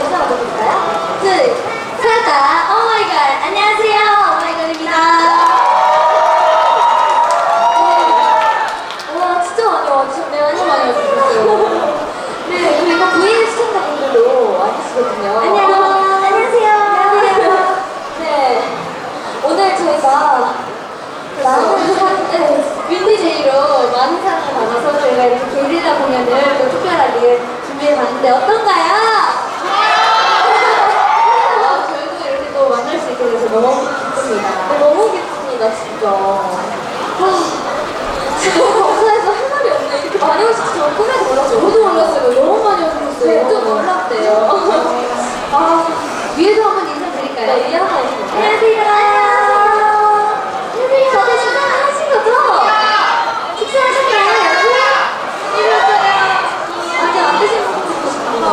인사가 드릴까요? 둘, 셋, 오마이걸. 안녕하세요, 오마이걸입니다. 와, 진짜 많이 와주셨네요. 완전 많이 와주셨어요. 네, 그리고 VN 시청자분들도 와주시거든요. 안녕하세요. 안녕하세요. 네, 오늘 저희가 많은 사람들, 윈디제이로 많은 사랑을 받아서 저희가 이렇게 게릴라 공연을 또 특별하게 준비해봤는데 어떤가요? 저희도 이렇게 또 만날 수 있게 돼서 너무 기쁩니다. 네, 너무 기쁩니다, 진짜. 진짜 너무 감사해서 할 말이 없네. 이렇게 많이 오실지 저는 꿈에도 몰랐어요. 저도 몰랐어요. 너무 많이 오셨어요. 네, 좀 놀랍대요. 위에서 한번 인사드릴까요? 네, 위에 한번 인사드릴까요? 안녕하세요. 다들 식사하신 거죠? 식사하셨나요, 여러분? 아직 안 드신 분 듣고 싶어요.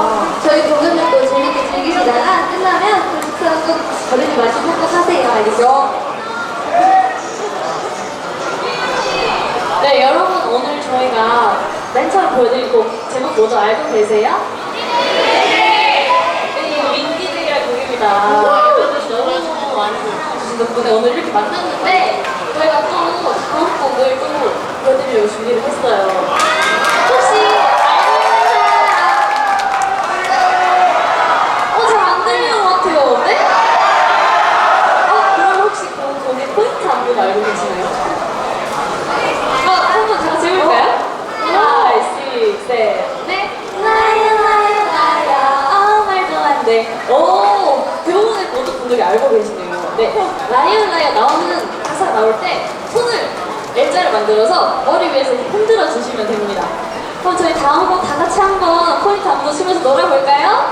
저희 공연을 또 재밌게 즐기시다가 끝나면 그 식사 꼭 버리지 마시고 꼭 하세요. 알겠죠? 네, 여러분 오늘 저희가 맨 처음 보여드린 곡 제목 뭐죠? 알고 계세요? 네! 네, 윈디제이라는 곡입니다. 너무 많이 주신 덕분에 오늘 이렇게 만났는데 저희가 또 다음 곡을 또 보여드리려고 준비를 했어요. 혹시 알고 계세요? 잘 안 들리는 것 같아요. 네? 그럼 혹시 그 곡의 포인트 안무 알고 계시나요? 한번 다 같이 해볼까요? 5, 6, 7, 8 아무 말도 안 돼. 오! 대부분의 모든 분들이 알고 계시네요. 네, 라이언 나오는 가사 나올 때 손을 L자를 만들어서 머리 위에서 이렇게 흔들어 주시면 됩니다. 그럼 저희 다음 곡 다 같이 한번 포인트 안무 치면서 놀아볼까요?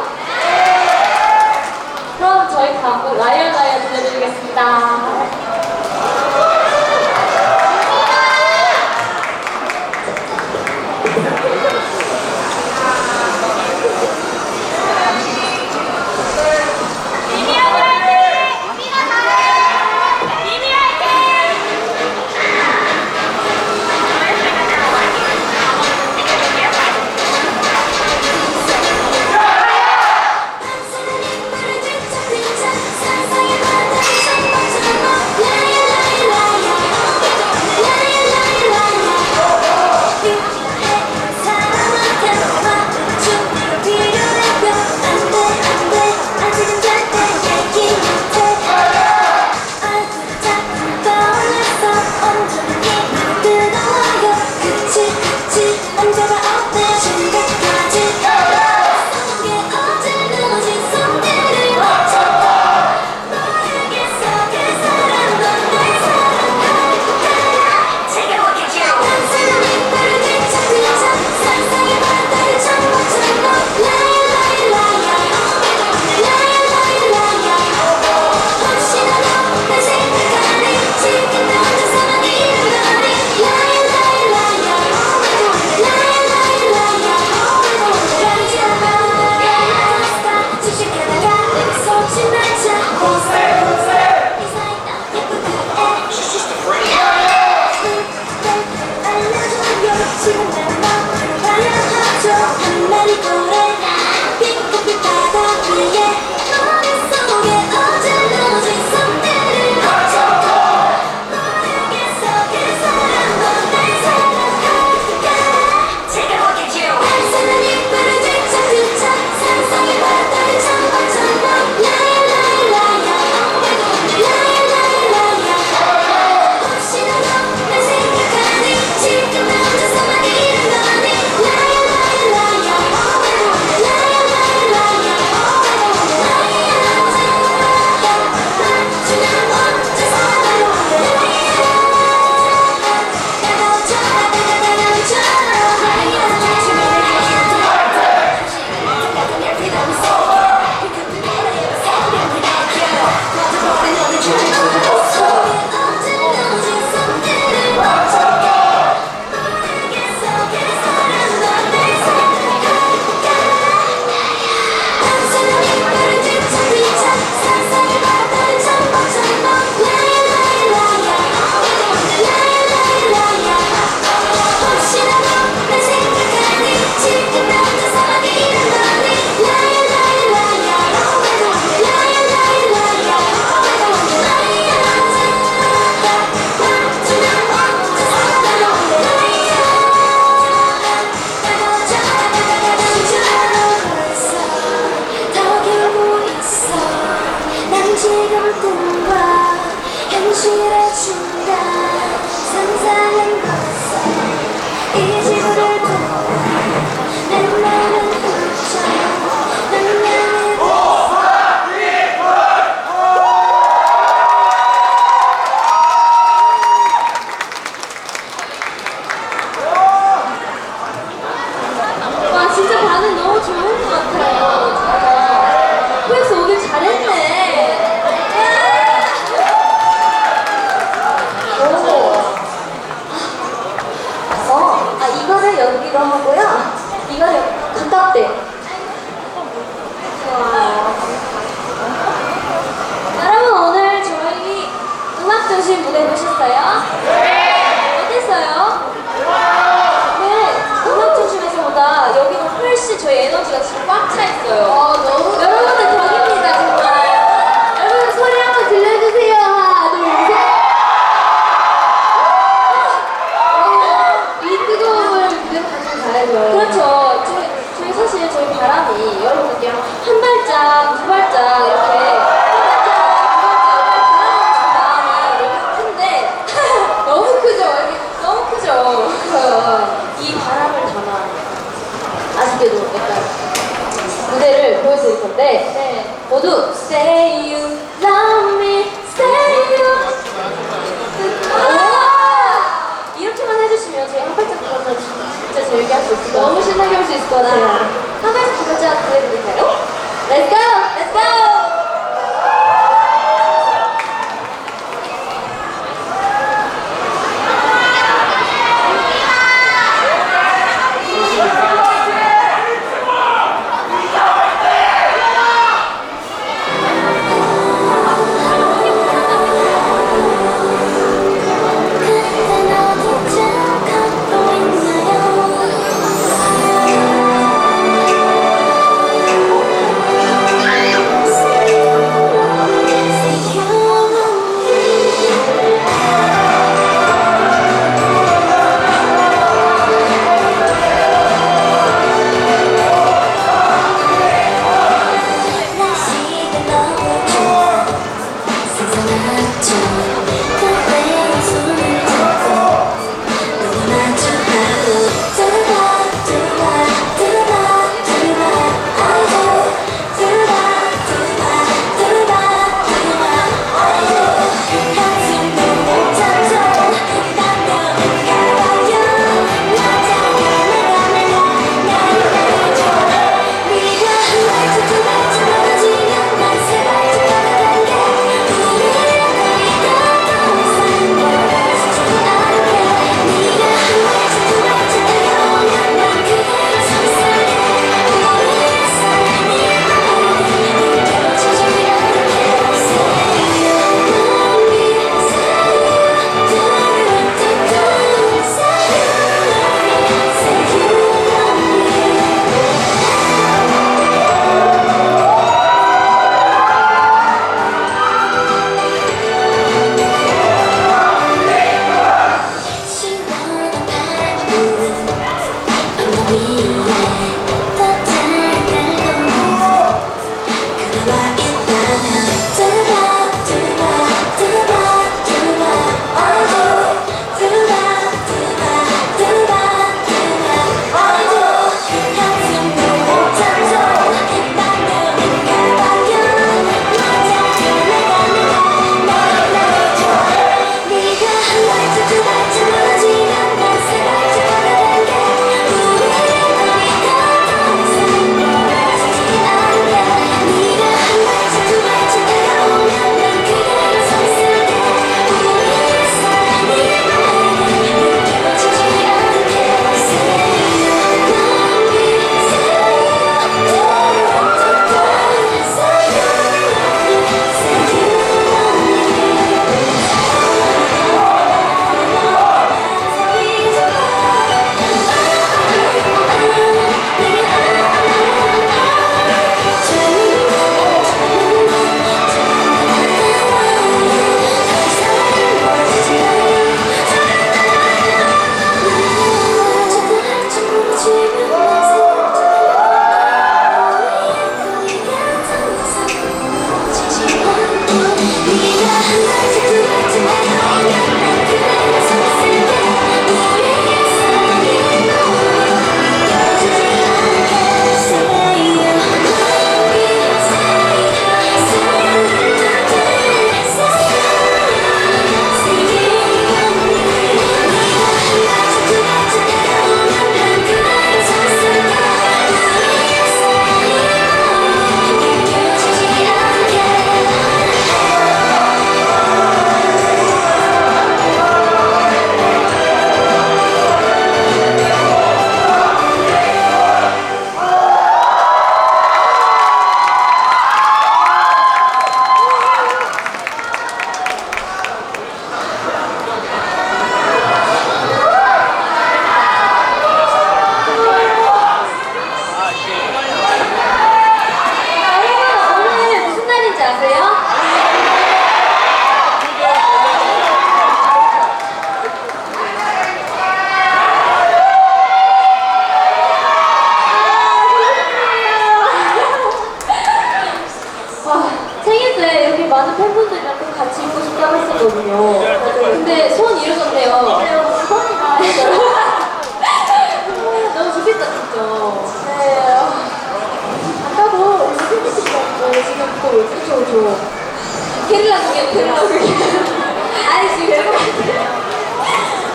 그럼 저희 다음 곡 라이언 들려드리겠습니다. 순간 상상한 것에 이 지구를 돌아 내 맘은 훔쳐 널 향해 와 진짜 반응 너무 좋은 것 같아요. 그래서 오늘 잘했네. 이거를 여기로 하고요. 이거를 가깝대. 여러분 오늘 저희 음악 중심 무대 보셨어요? 어땠어요? 네, 음악 중심에서보다 여기는 훨씬 저희 에너지가 지금 꽉 차 있어요. 너무 여러분들 덕입니다 정말. 여러분 소리 한번 들려주세요. 하나, 둘, 셋. 이 뜨거움을 그대로 같이 가야죠. 그렇죠. 저희 사실 저희 바람이 여러분들께 한 발짝, 두 발짝 이렇게 너무 크죠? 너무 크죠? 이 바람을 담아 아쉽게도 약간 무대를 보여주고 있거든요. 근데 손 이러셨네요. 손이가 너무 좋겠다 진짜. 네. 아까도 팬미팅 갔고 지금 또 그쵸. 게릴라 공연, 게릴라 공연. 아니 지금 조금.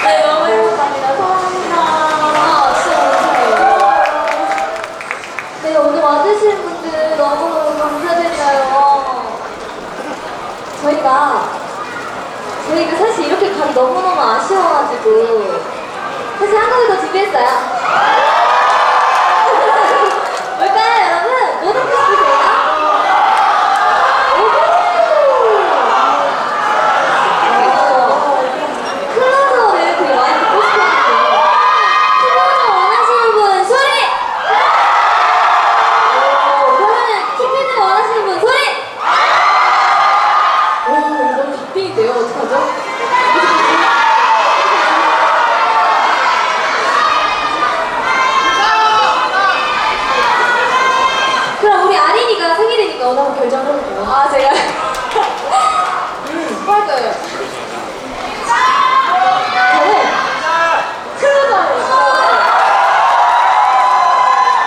네, 너무 행복합니다. 사랑합니다. 아, 진짜 감사해요. 네, 오늘 와주신 분들 너무 감사드려요. 저희가 사실 이렇게 가기 너무너무 아쉬워가지고 사실 한 곡을 더 준비했어요. 뭘까요, 여러분? 뭐 듣고 싶으세요? 클로저를 되게 많이 듣고 싶었는데 클로저 원하시는 분 소리! 그러면은 킹피드 원하시는 분 소리! 오, 너무 빅빈인데요? 어떡하죠? 그럼 우리 아린이가 생일이니까 오늘 한번 결정을 해볼게요. 아, 제가? 뭐 할 거예요? 저는 클로저를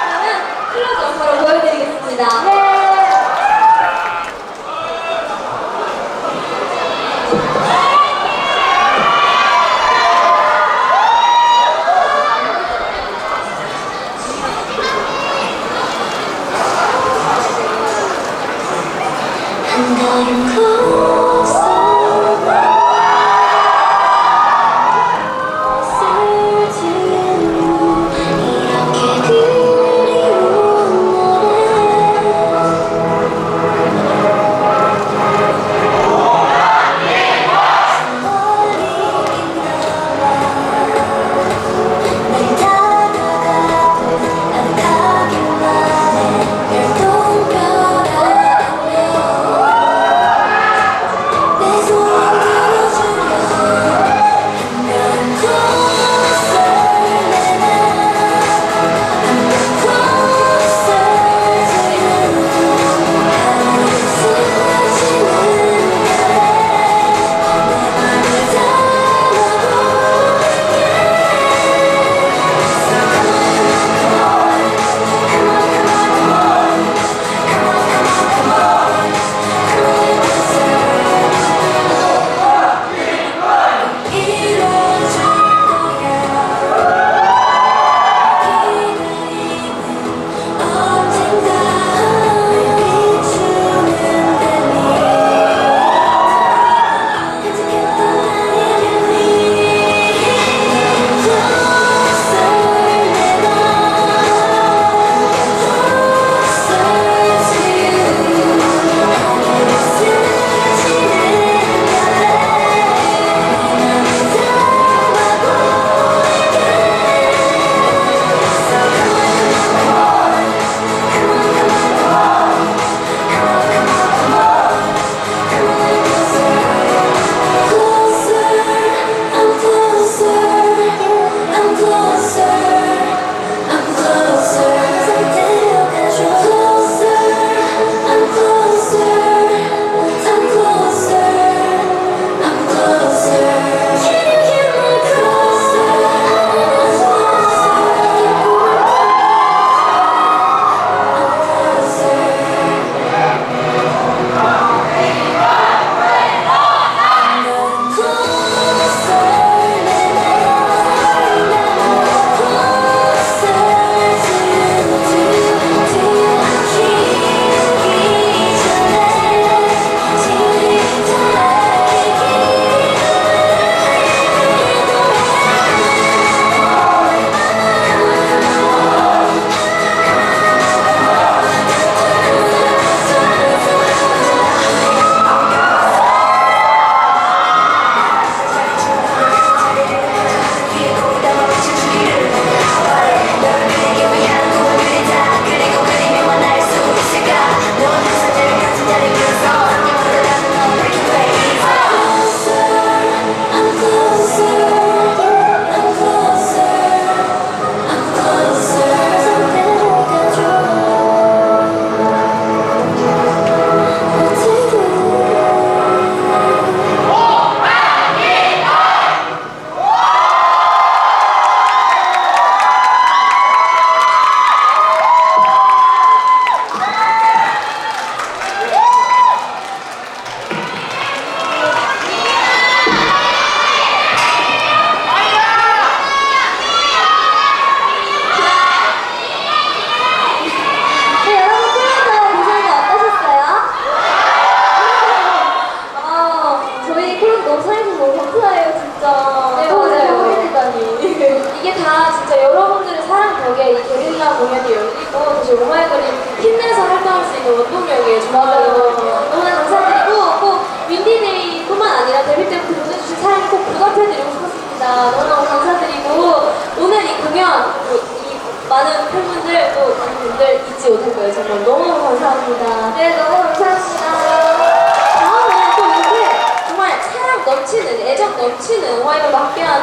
그러면 클로저 바로 보여드리겠습니다. 네. 한 걸음 더 이렇게 그리운 날 다가가도 가득하기만 해 별똥별 안녕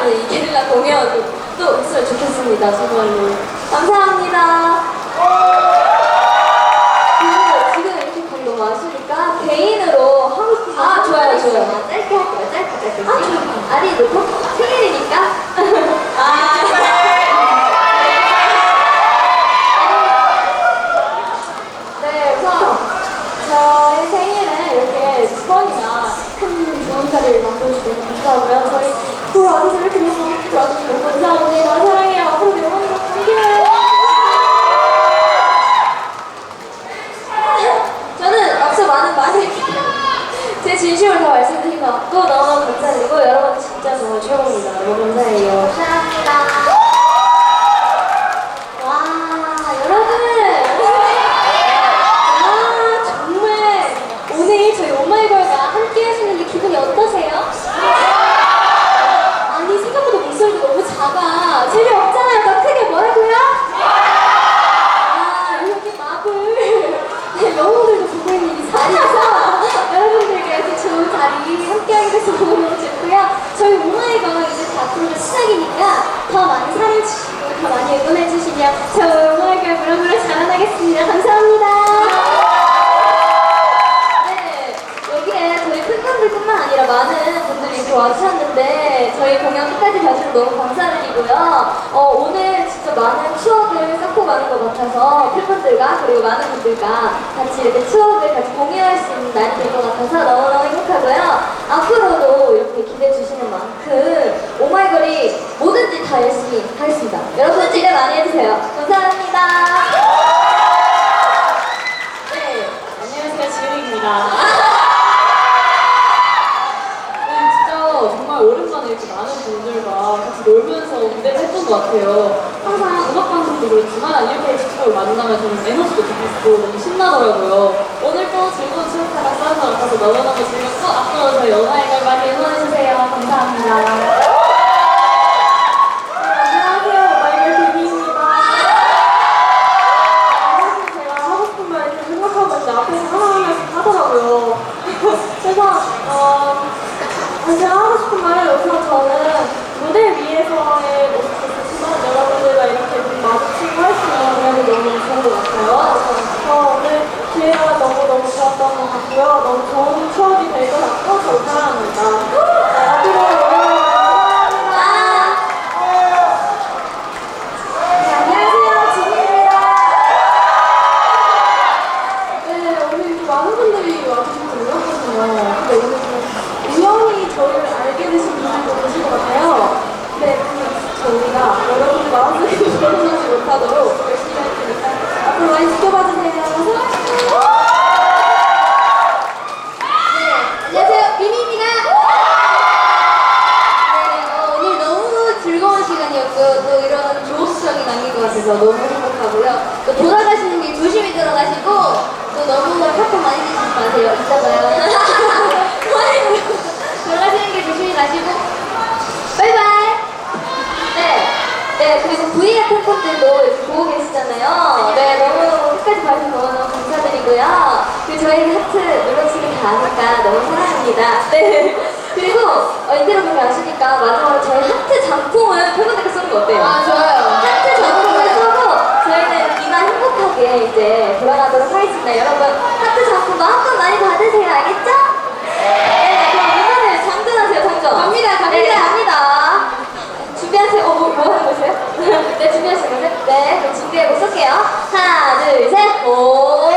하는 이 게릴라 공연 또 있으면 좋겠습니다. 정말로. 감사합니다. 지금 이렇게 방 너무 아쉬우니까 개인으로 하고 싶은 거 좋아요. 짧게 할게요. 짧게. 아리 놓고 생일이니까. 네, 그래서 저의 생일에 이렇게 수건이나 큰 좋은 자리를 만들어주셔서 감사하고요. 저희 보러 와주셔서 이렇게 너무 좋아주셔서 감사합니다. 사랑해요. 앞으로도 영원히 함께해요. 저는 앞서 많은 말을 제 진심을 다 말씀드린 것 같고 너무너무 감사드리고 여러분 진짜 정말 최고입니다. 너무 감사해요. 감사합니다. 와 여러분 정말 오늘 저희 오마이걸과 함께 하시는데 기분이 어떠세요? 아니 생각보다 목소리가 너무 작아. 재미없잖아요. 더 크게 뭐라고요? 이렇게 마블 영웅들도 보고 있는 이 자리에서 여러분들과 이렇게 좋은 자리 함께하게 돼서 너무너무 좋고요. 저희 오마이걸 이제 앞으로가 시작이니까 더 많이 사랑해주시고 더 많이 응원해주시면 저희 오마이걸 무럭무럭 자라나겠습니다. 감사합니다. 네, 여기에 저희 팬분들뿐만 아니라 많은 분들이 이렇게 와주셨는데 저희 공연 끝까지 봐주셔서 너무 감사드리고요. 오늘 진짜 많은 추억을 쌓고 가는 것 같아서 팬분들과 그리고 많은 분들과 같이 이렇게 추억을 같이 공유할 수 있는 날이 될 것 같아서 너무너무 행복하고요. 앞으로도 이렇게 기대해 주시는 만큼 오마이걸이 뭐든지 다 열심히 하겠습니다. 여러분 기대 많이 해주세요. 감사합니다. 네, 안녕하세요. 지은입니다. 정말 오랜만에 이렇게 많은 분들과 같이 놀면서 무대를 했던 것 같아요. 항상 음악방송도 그렇지만 이렇게 직접 만나면 저는 에너지도 좋고 너무 신나더라고요. 오늘 또 즐거운 추억하다 쌓은 것 같아서 너무너무 즐겁고 앞으로 저희 오마이걸 많이 응원해주세요. 감사합니다. 안녕하세요. 오마이걸 데뷔입니다. 사실 제가 하고 싶은 말 이렇게 생각하고 있는데 앞에서 하나하나씩 하더라고요. 그래서 제가 하고 싶은 말은 우선 저는 무대 위에서의 모습도 좋지만 여러분들과 이렇게 눈 마주치고 할 수 있는 공연이 너무 좋은 것 같아요. 오늘 기회가 너무너무 좋았던 것 같고요. 너무 좋은 추억이 될 것 같고 저를 사랑합니다. 네, 앞으로 감사합니다. 네, 안녕하세요. 진입니다. 네, 오늘 이렇게 많은 분들이 와주셔서 놀랐거든요. 근데 오늘 우연히 저를 알게 되신 분들도 계실 것 같아요. 네, 저희가 여러분들 마음속에 들어오지 못하도록 열심히 할 테니까 앞으로 많이 지켜봐 주세요. 네, 안녕하세요. 미미입니다. 네, 오늘 너무 즐거운 시간이었고요. 또 이런 좋은 추억이 남길 것 같아서 너무 행복하고요. 또 돌아가시는 길 조심히 들어가시고 또 너무 팝콘 많이 드시지 마세요. 이따가요. 돌아가시는 길 조심히 가시고 바이바이. 네, 그리고 V앱 팬분들도 이렇게 보고 계시잖아요. 네, 너무너무 끝까지 봐주셔서 너무너무 감사드리고요. 그리고 저희 하트 눌러주시는 다 아니까 너무 사랑합니다. 네, 그리고 인테리어 그렇게 아시니까 마지막으로 저희 하트 장풍을 팬분들께 쏘는 거 어때요? 좋아요. 하트 장풍을 쏘고 저희는 이만 행복하게 이제 돌아가도록 하겠습니다. 여러분 하트 장풍 마음껏 많이 받으세요. 알겠죠? 네, 그럼 이번에 장전하세요. 장전. 갑니다. 네, 갑니다. 준비하세요. 뭐 하는 거세요? 네, 준비하시는 거세요? 네, 그럼 준비해보 쏠게요. 하나, 둘, 셋, 오.